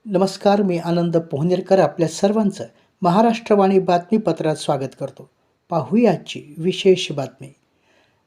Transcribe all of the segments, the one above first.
नमस्कार, मी आनंद पोहनेरकर आपल्या सर्वांचं महाराष्ट्रवाणी बातमीपत्रात स्वागत करतो. पाहूया आजची विशेष बातमी.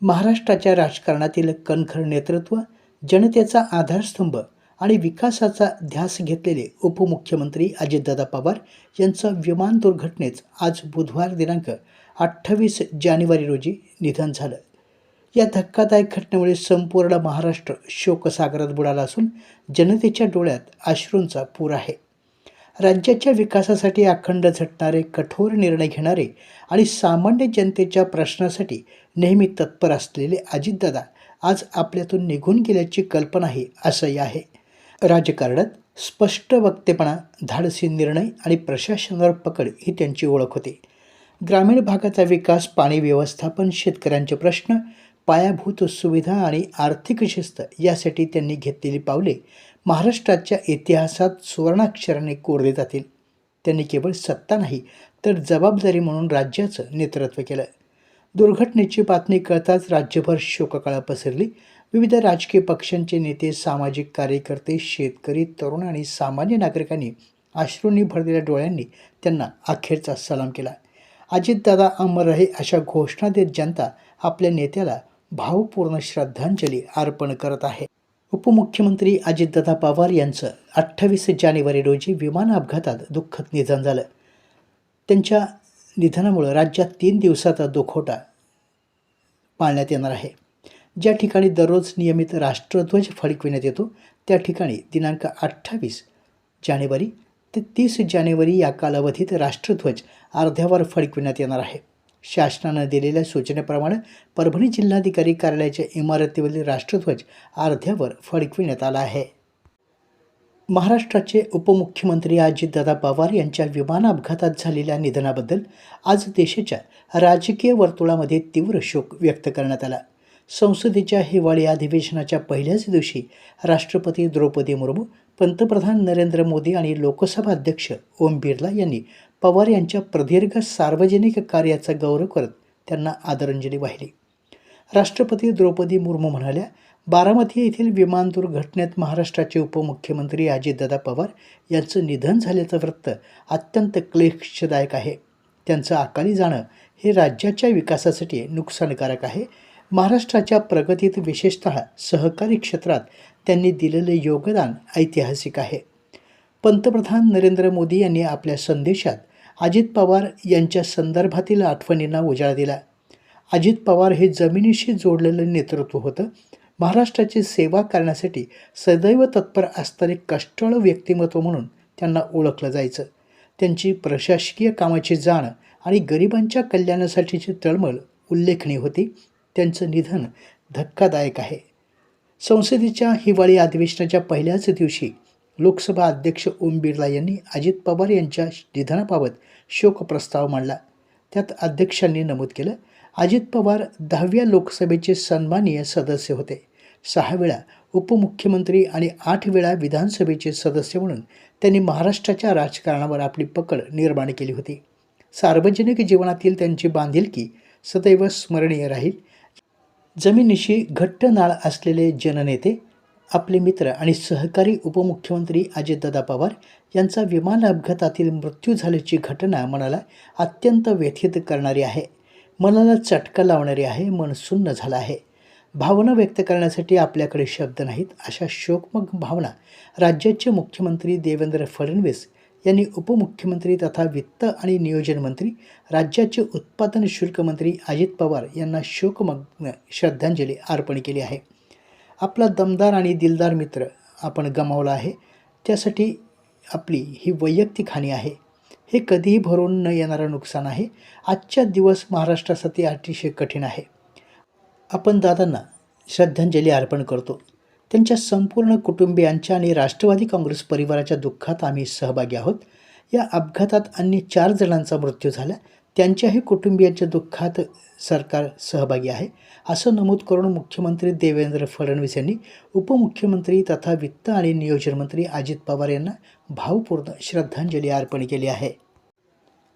महाराष्ट्राच्या राजकारणातील कणखर नेतृत्व, जनतेचा आधारस्तंभ आणि विकासाचा ध्यास घेतलेले उपमुख्यमंत्री अजितदादा पवार यांचं विमान दुर्घटनेत आज बुधवार दिनांक 28 जानेवारी रोजी निधन झालं. या धक्कादायक घटनेमुळे संपूर्ण महाराष्ट्र शोकसागरात बुडाला असून जनतेच्या डोळ्यात अश्रूंचा पूर आहे. राज्याच्या विकासासाठी अखंड झटणारे, कठोर निर्णय घेणारे आणि सामान्य जनतेच्या प्रश्नासाठी नेहमी तत्पर असलेले अजितदादा आज आपल्यातून निघून गेल्याची कल्पनाही असह्य आहे. राजकारणात स्पष्ट वक्तेपणा, धाडसी निर्णय आणि प्रशासनावर पकड ही त्यांची ओळख होती. ग्रामीण भागाचा विकास, पाणी व्यवस्थापन, शेतकऱ्यांचे प्रश्न, पायाभूत सुविधा आणि आर्थिक शिस्त यासाठी त्यांनी घेतलेली पावले महाराष्ट्राच्या इतिहासात सुवर्णाक्षराने कोरले जातील. त्यांनी केवळ सत्ता नाही तर जबाबदारी म्हणून राज्याचं नेतृत्व केलं. दुर्घटनेची बातमी कळताच राज्यभर शोककळा पसरली. विविध राजकीय पक्षांचे नेते, सामाजिक कार्यकर्ते, शेतकरी, तरुण आणि सामान्य नागरिकांनी अश्रूंनी भरलेल्या डोळ्यांनी त्यांना अखेरचा सलाम केला. अजितदादा अमर रहे अशा घोषणा देत जनता आपल्या नेत्याला भावपूर्ण श्रद्धांजली अर्पण करत आहे. उपमुख्यमंत्री अजितदादा पवार यांचं 28 जानेवारी रोजी विमान अपघातात दुःखद निधन झालं. त्यांच्या निधनामुळे राज्यात 3 दिवसाचा दुखवटा पाळण्यात येणार आहे. ज्या ठिकाणी दररोज नियमित राष्ट्रध्वज फडकविण्यात येतो त्या ठिकाणी दिनांक 28 जानेवारी ते 30 जानेवारी या कालावधीत राष्ट्रध्वज अर्ध्यावर फडकविण्यात येणार आहे. शासनानं दिलेल्या सूचनेप्रमाणे परभणी जिल्हाधिकारी कार्यालयाच्या इमारतीवरील राष्ट्रध्वज अर्ध्यावर फडकविण्यात आला आहे. महाराष्ट्राचे उपमुख्यमंत्री अजितदादा पवार यांच्या विमान अपघातात झालेल्या निधनाबद्दल आज देशाच्या राजकीय वर्तुळामध्ये तीव्र शोक व्यक्त करण्यात आला. संसदेच्या हिवाळी अधिवेशनाच्या पहिल्याच दिवशी राष्ट्रपती द्रौपदी मुर्मू, पंतप्रधान नरेंद्र मोदी आणि लोकसभा अध्यक्ष ओम बिर्ला यांनी पवार यांच्या प्रदीर्घ सार्वजनिक कार्याचा गौरव करत त्यांना आदरांजली वाहिली. राष्ट्रपती द्रौपदी मुर्मू म्हणाल्या, बारामती येथील विमान दुर्घटनेत महाराष्ट्राचे उपमुख्यमंत्री अजितदादा पवार यांचं निधन झाल्याचं वृत्त अत्यंत क्लेशदायक आहे. त्यांचं अकाली जाणं हे राज्याच्या विकासासाठी नुकसानकारक आहे. महाराष्ट्राच्या प्रगतीत, विशेषतः सहकारी क्षेत्रात त्यांनी दिलेले योगदान ऐतिहासिक आहे. पंतप्रधान नरेंद्र मोदी यांनी आपल्या संदेशात अजित पवार यांच्या संदर्भातील आठवणींना उजाळा दिला. अजित पवार हे जमिनीशी जोडलेलं नेतृत्व होतं. महाराष्ट्राची सेवा करण्यासाठी सदैव तत्पर असणारे कष्टाळू व्यक्तिमत्व म्हणून त्यांना ओळखलं जायचं. त्यांची प्रशासकीय कामाची जाण आणि गरिबांच्या कल्याणासाठीची तळमळ उल्लेखनीय होती. त्यांचं निधन धक्कादायक आहे. संसदेच्या हिवाळी अधिवेशनाच्या पहिल्याच दिवशी लोकसभा अध्यक्ष ओम बिर्ला यांनी अजित पवार यांच्या निधनाबाबत शोकप्रस्ताव मांडला. त्यात अध्यक्षांनी नमूद केलं, अजित पवार 10व्या लोकसभेचे सन्माननीय सदस्य होते. 6 वेळा उपमुख्यमंत्री आणि 8 वेळा विधानसभेचे सदस्य म्हणून त्यांनी महाराष्ट्राच्या राजकारणावर आपली पकड निर्माण केली होती. सार्वजनिक जीवनातील त्यांची बांधिलकी सदैव स्मरणीय राहील. जमिनीशी घट्ट नाळ असलेले जननेते, आपले मित्र आणि सहकारी उपमुख्यमंत्री अजितदादा पवार यांचा विमान अपघातातील मृत्यू झाल्याची घटना मनाला अत्यंत व्यथित करणारी आहे. मनाला चटका लावणारी आहे. मन सुन्न झालं आहे. भावना व्यक्त करण्यासाठी आपल्याकडे शब्द नाहीत. अशा शोकमग भावना राज्याचे मुख्यमंत्री देवेंद्र फडणवीस यांनी उपमुख्यमंत्री तथा वित्त आणि नियोजन मंत्री, राज्याचे उत्पादन शुल्क मंत्री अजित पवार यांना शोकमग्न श्रद्धांजली अर्पण केली आहे. आपला दमदार आणि दिलदार मित्र आपण गमावला आहे. त्यासाठी आपली ही वैयक्तिक हानी आहे. हे कधीही भरून न येणारं नुकसान आहे. आजचा दिवस महाराष्ट्रासाठी अतिशय कठीण आहे. आपण दादांना श्रद्धांजली अर्पण करतो. त्यांच्या संपूर्ण कुटुंबियांच्या आणि राष्ट्रवादी काँग्रेस परिवाराच्या दुःखात आम्ही सहभागी आहोत. या अपघातात अन्य 4 जणांचा मृत्यू झाला. त्यांच्याही कुटुंबियांच्या दुःखात सरकार सहभागी आहे, असं नमूद करून मुख्यमंत्री देवेंद्र फडणवीस यांनी उपमुख्यमंत्री तथा वित्त आणि नियोजन मंत्री अजित पवार यांना भावपूर्ण श्रद्धांजली अर्पण केली आहे.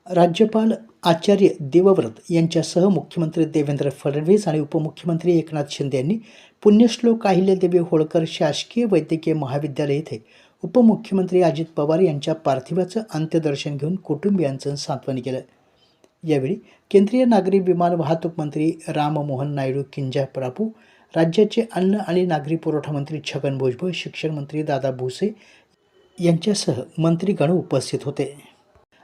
राज्यपाल आचार्य देवव्रत यांच्यासह मुख्यमंत्री देवेंद्र फडणवीस आणि उपमुख्यमंत्री एकनाथ शिंदे यांनी पुण्यश्लोक अहिल्यादेवी होळकर शासकीय वैद्यकीय महाविद्यालय येथे उपमुख्यमंत्री अजित पवार यांच्या पार्थिवाचं अंत्यदर्शन घेऊन कुटुंबियांचं सांत्वन केलं. यावेळी केंद्रीय नागरी विमान वाहतूक मंत्री राममोहन नायडू किंजारापू, राज्याचे अन्न आणि नागरी पुरवठा मंत्री छगन भुजबळ, शिक्षण मंत्री दादा भुसे यांच्यासह मंत्रीगण उपस्थित होते.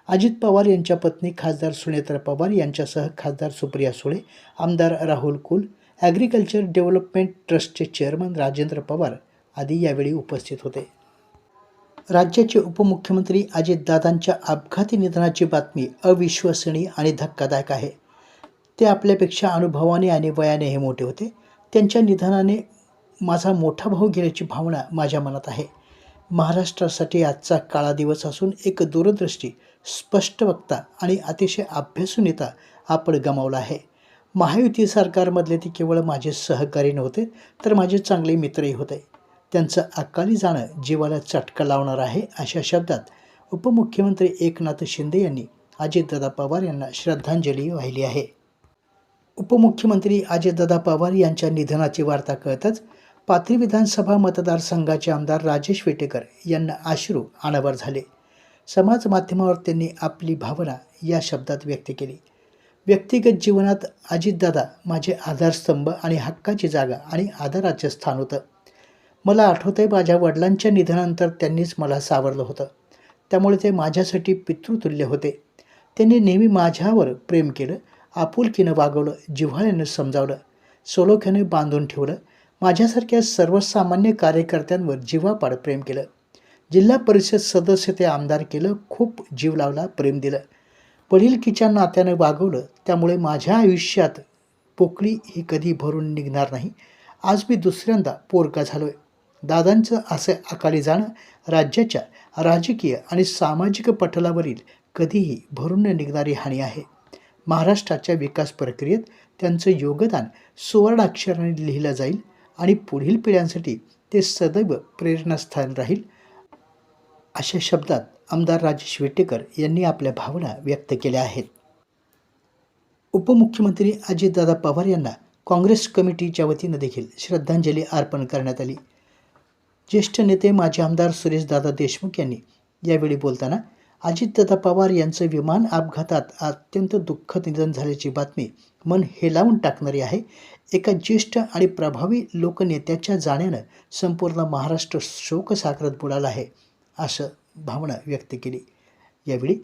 अजित पवार यांच्या पत्नी खासदार सुनेत्रा पवार यांच्यासह खासदार सुप्रिया सुळे, आमदार राहुल कुल, ॲग्रिकल्चर डेव्हलपमेंट ट्रस्टचे चेअरमन राजेंद्र पवार आदी यावेळी उपस्थित होते. राज्याचे उपमुख्यमंत्री अजितदादांच्या अपघाती निधनाची बातमी अविश्वसनीय आणि धक्कादायक आहे. ते आपल्यापेक्षा अनुभवाने आणि वयानेही मोठे होते. त्यांच्या निधनाने माझा मोठा भाऊ गेल्याची भावना माझ्या मनात आहे. महाराष्ट्रासाठी आजचा काळा दिवस असून एक दूरदृष्टी, स्पष्ट वक्ता आणि अतिशय अभ्यासू नेता आपण गमावला आहे. महायुती सरकारमधले ते केवळ माझे सहकारी नव्हते, तर माझे चांगले मित्रही होते. त्यांचं अकाली जाणं जीवाला चटका लावणार आहे, अशा शब्दात उपमुख्यमंत्री एकनाथ शिंदे यांनी अजितदादा पवार यांना श्रद्धांजली वाहिली आहे. उपमुख्यमंत्री अजितदादा पवार यांच्या निधनाची वार्ता कळताच पाथरी विधानसभा मतदारसंघाचे आमदार राजेश विटेकर यांना अश्रू अनावर झाले. समाज माध्यमावर त्यांनी आपली भावना या शब्दात व्यक्त केली. व्यक्तिगत जीवनात अजितदादा माझे आधारस्तंभ आणि हक्काची जागा आणि आदराचे स्थान होतं. मला आठवतंय, माझ्या वडिलांच्या निधनानंतर त्यांनीच मला सावरलं होतं. त्यामुळे ते माझ्यासाठी पितृतुल्य होते. त्यांनी नेहमी माझ्यावर प्रेम केलं, आपुलकीनं वागवलं, जिव्हाळ्यानं समजावलं, सलोख्याने बांधून ठेवलं. माझ्यासारख्या सर्वसामान्य कार्यकर्त्यांवर जीवापाड प्रेम केलं. जिल्हा परिषद सदस्य ते आमदार केलं, खूप जीव लावला, प्रेम दिलं, वडिलकीच्या नात्यानं वागवलं. त्यामुळे माझ्या आयुष्यात पोकळी ही कधी भरून निघणार नाही. आज मी दुसऱ्यांदा पोरका झालोय. दादांचं असे अकाली जाणं राज्याच्या राजकीय आणि सामाजिक पटलावरील कधीही भरून न निघणारी हानी आहे. महाराष्ट्राच्या विकास प्रक्रियेत त्यांचं योगदान सुवर्णाक्षराने लिहिलं जाईल आणि पुढील पिढ्यांसाठी ते सदैव प्रेरणास्थान राहील, अशा शब्दात आमदार राजेश विटेकर यांनी आपल्या भावना व्यक्त केल्या आहेत. उपमुख्यमंत्री अजितदादा पवार यांना काँग्रेस कमिटीच्या वतीनं देखील श्रद्धांजली अर्पण करण्यात आली. ज्येष्ठ नेते माजी आमदार सुरेशदादा देशमुख यांनी यावेळी बोलताना अजितदादा पवार यांचं विमान अपघातात अत्यंत दुःखद निधन झाल्याची बातमी मन हेलावून टाकणारी आहे. एका ज्येष्ठ आणि प्रभावी लोकनेत्याच्या जाण्यानं संपूर्ण महाराष्ट्र शोकसागरात बुडाला आहे, असं भावना व्यक्त केली. यावेळी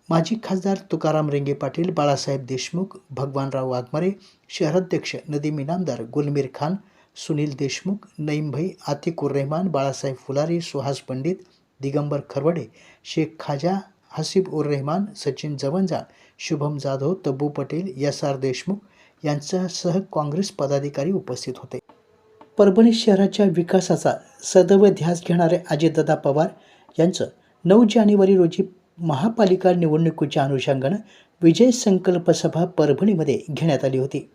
माजी खासदार तुकाराम रेंगे पाटील, बाळासाहेब देशमुख, भगवानराव वाघमारे, शहराध्यक्ष नदीम इनामदार, गुलमीर खान, सुनील देशमुख, नईमभाई, आतिकुर रहमान, बाळासाहेब फुलारी, सुहास पंडित, दिगंबर खरवडे, शेख खाजा, हसीब उर रहमान, सचिन जवंजा, शुभम जाधव, तब्बू पटेल, एस.आर. देशमुख यांच्यासह काँग्रेस पदाधिकारी उपस्थित होते. परभणी शहराच्या विकासाचा सदैव ध्यास घेणारे अजितदादा पवार यांचं 9 जानेवारी रोजी महापालिका निवडणुकीच्या अनुषंगानं विजय संकल्प सभा परभणीमध्ये घेण्यात आली होती.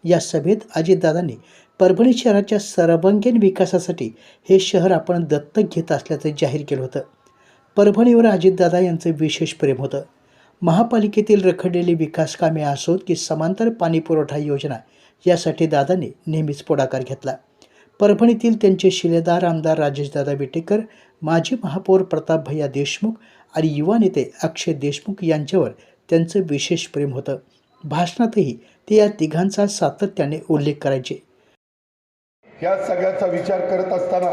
या सभेत अजितदादांनी परभणी शहराच्या सर्वांगीण विकासासाठी हे शहर आपण दत्तक घेत असल्याचं जाहीर केलं होतं. परभणीवर अजितदादा यांचं विशेष प्रेम होतं. महापालिकेतील रखडलेली विकास कामे असोत की समांतर पाणीपुरवठा योजना, यासाठी दादांनी नेहमीच पुढाकार घेतला. परभणीतील त्यांचे शिलेदार आमदार राजेशदादा विटेकर, माजी महापौर प्रताप भैया देशमुख आणि युवा नेते अक्षय देशमुख यांच्यावर त्यांचं विशेष प्रेम होतं. भाषणातही ते या तिघांचा सातत्याने उल्लेख करायचे. या सगळ्याचा विचार करत असताना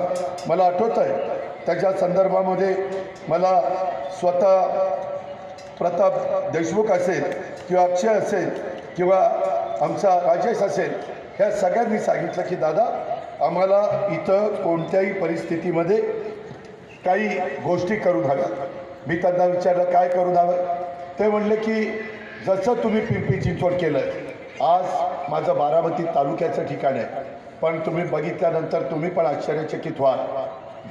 मला आठवत आहे, त्याच्या संदर्भामध्ये मला स्वतः प्रताप देशमुख असेल किंवा अक्षय असेल किंवा आमचा राजेश असेल, ह्या सगळ्यांनी सांगितलं की दादा, आम्हाला इथं कोणत्याही परिस्थितीमध्ये काही गोष्टी करून हव्यात. मी त्यांना विचारलं काय करून हवं. ते म्हणले की जसं तुम्ही पिंपरी चिंचवड केलं, आज माझं बारामती तालुक्याचं ठिकाण आहे, पण तुम्ही बघितल्यानंतर तुम्ही पण आश्चर्यचकित व्हाल.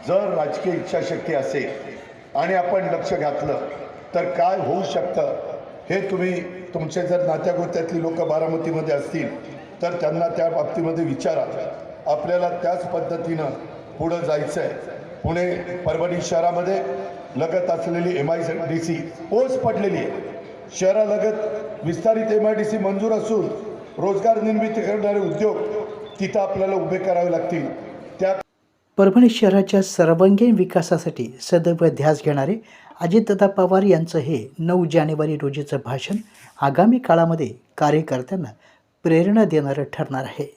जर राजकीय इच्छाशक्ती असेल आणि आपण लक्ष घातलं तर काय होऊ शकतं हे तुम्ही, तुमचे जर नात्यागोत्यातली लोक बारामतीमध्ये असतील तर त्यांना त्या बाबतीमध्ये विचारा. आपल्याला त्याच पद्धतीनं पुढं जायचं आहे. पुणे परभणी शहरामध्ये लगत असलेली MIDC ओस पडलेली आहे. शहरालगत विस्तारित MIDC मंजूर असून रोजगार निर्मिती करणारे उद्योग तिथं आपल्याला उभे करावे लागतील. त्या परभणी शहराच्या सर्वांगीण विकासासाठी सदैव ध्यास घेणारे अजितदादा पवार यांचं हे 9 जानेवारी रोजीचं भाषण आगामी काळामध्ये कार्यकर्त्यांना प्रेरणा देणारं ठरणार आहे.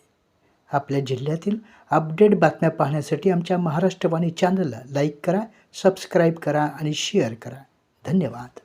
आपल्या जिल्ह्यातील अपडेट बातम्या पाहण्यासाठी आमच्या महाराष्ट्रवाणी चॅनलला लाईक करा, सबस्क्राईब करा आणि शेअर करा. धन्यवाद.